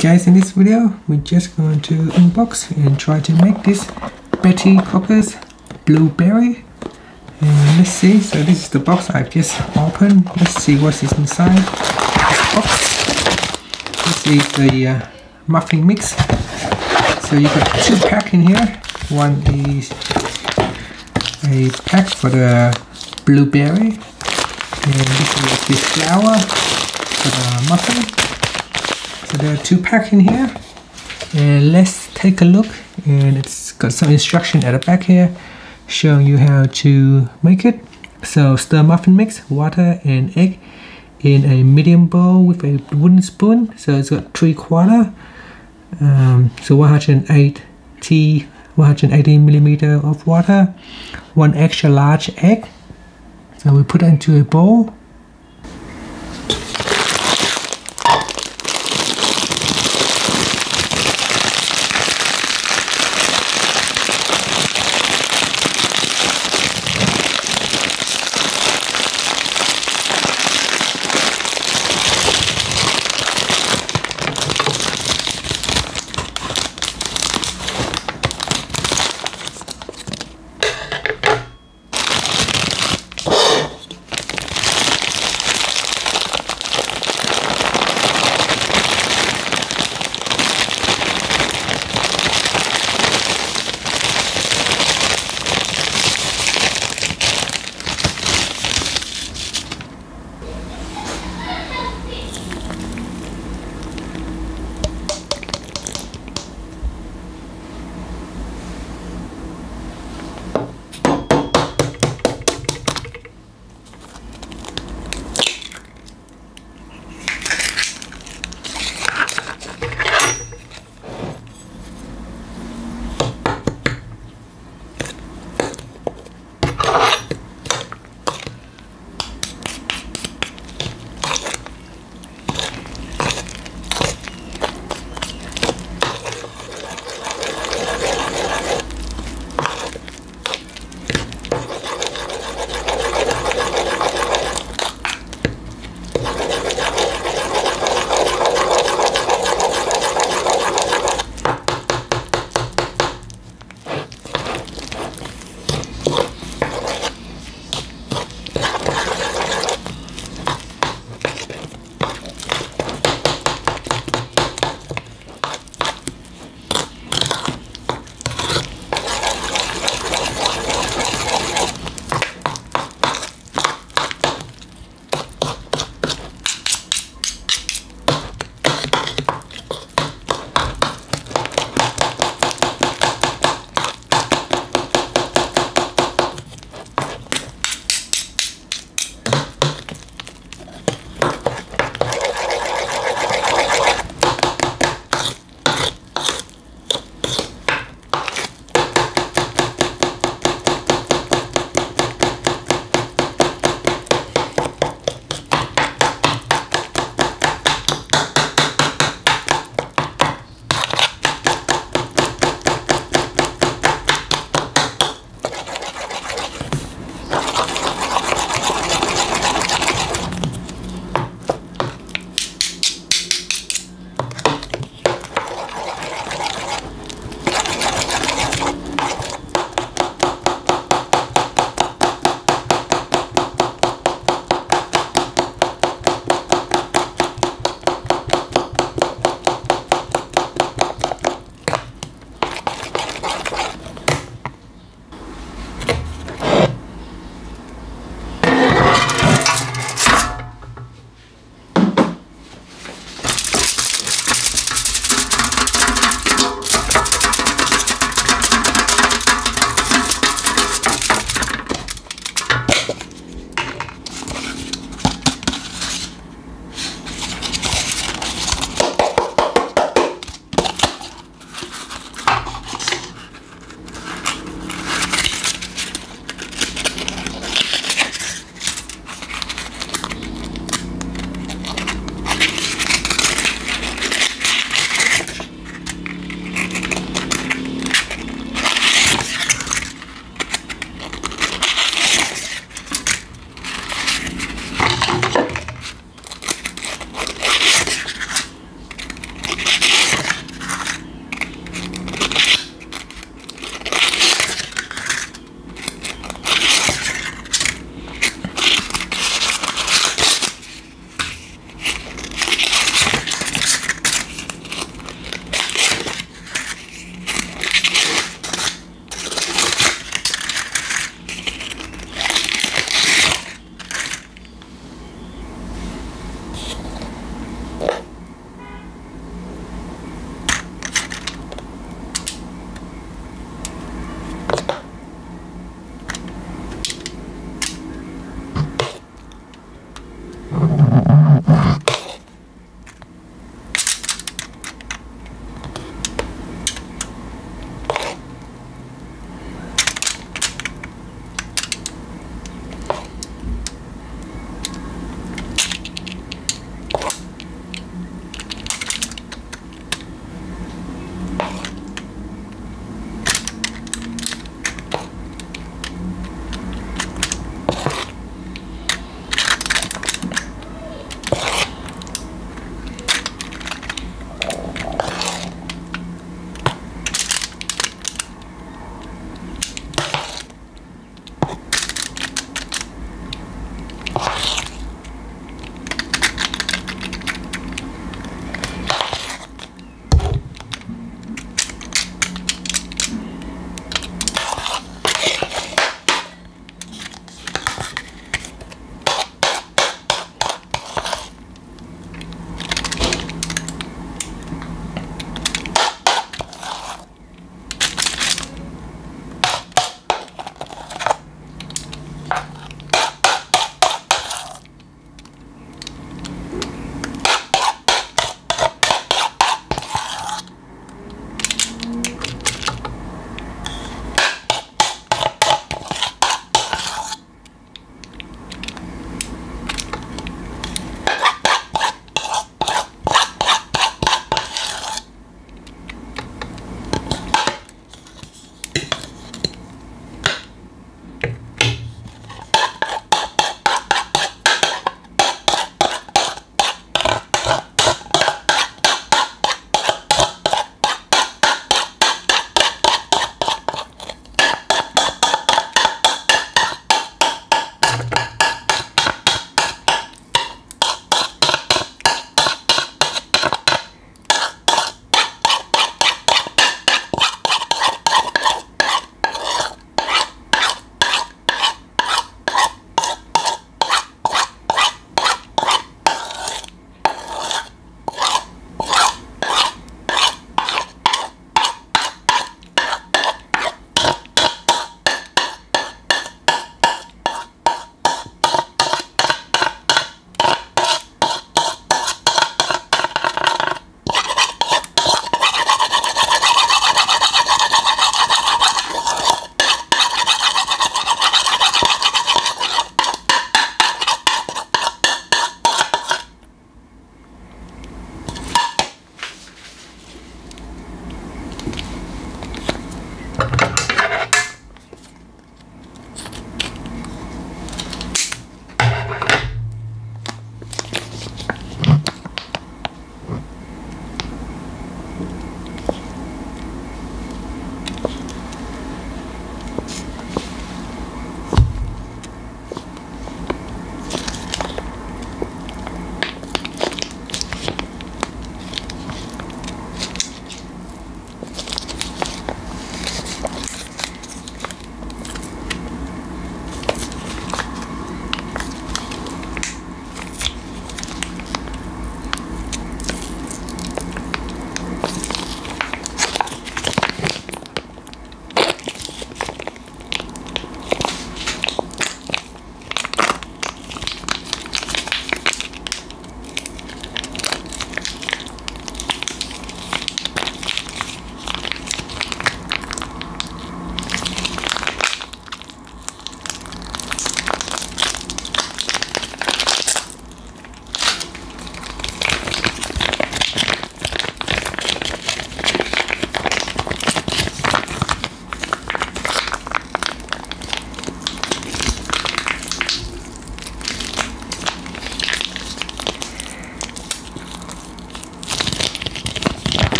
guys, in this video we're just going to unbox and try to make this Betty Crocker's Blueberry. And let's see, so this is the box I've just opened. Let's see what is inside this box. This is the muffin mix. So you got 2 packs in here. One is a pack for the blueberry, and this is the flour for the muffin. So there are 2 packs in here, and let's take a look. And it's got some instruction at the back here showing you how to make it. So stir muffin mix, water and egg in a medium bowl with a wooden spoon. So it's got 3/4, so 180 millimeter of water, 1 extra large egg. So we put it into a bowl.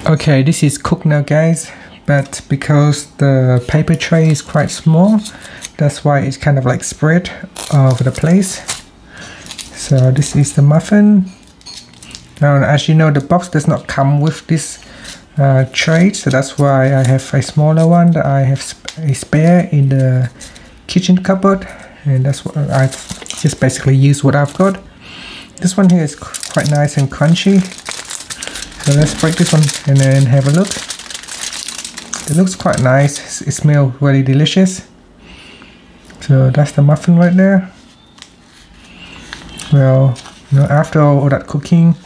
Okay, this is cooked now, guys, but because the paper tray is quite small, that's why it's kind of like spread over the place. So this is the muffin. Now, as you know, the box does not come with this tray, so that's why I have a smaller one that I have a spare in the kitchen cupboard, and that's what I've just basically used what I've got. This one here is quite nice and crunchy. So let's break this one and then have a look. It looks quite nice. It smells really delicious. So that's the muffin right there. Well, you know, after all that cooking,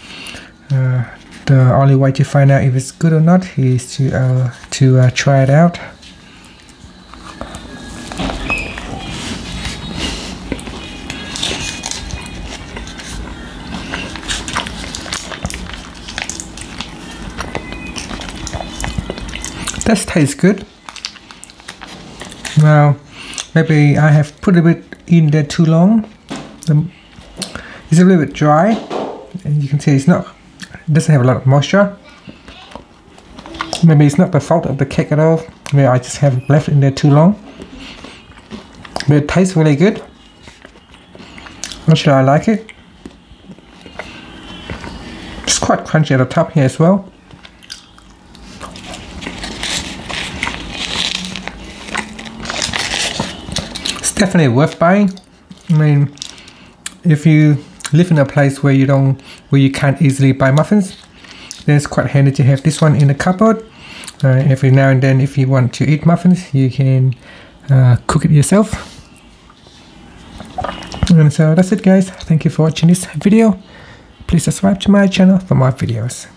the only way to find out if it's good or not is to try it out. This tastes good. Now, maybe I have put a bit in there too long. It's a little bit dry, and you can see it doesn't have a lot of moisture. Maybe it's not the fault of the cake at all. Maybe I just have left it in there too long. But it tastes really good. Not sure I like it. It's quite crunchy at the top here as well. It's definitely worth buying. I mean, if you live in a place where you can't easily buy muffins, then it's quite handy to have this one in the cupboard. Every now and then, if you want to eat muffins, you can cook it yourself. And so that's it, guys. Thank you for watching this video. Please subscribe to my channel for more videos.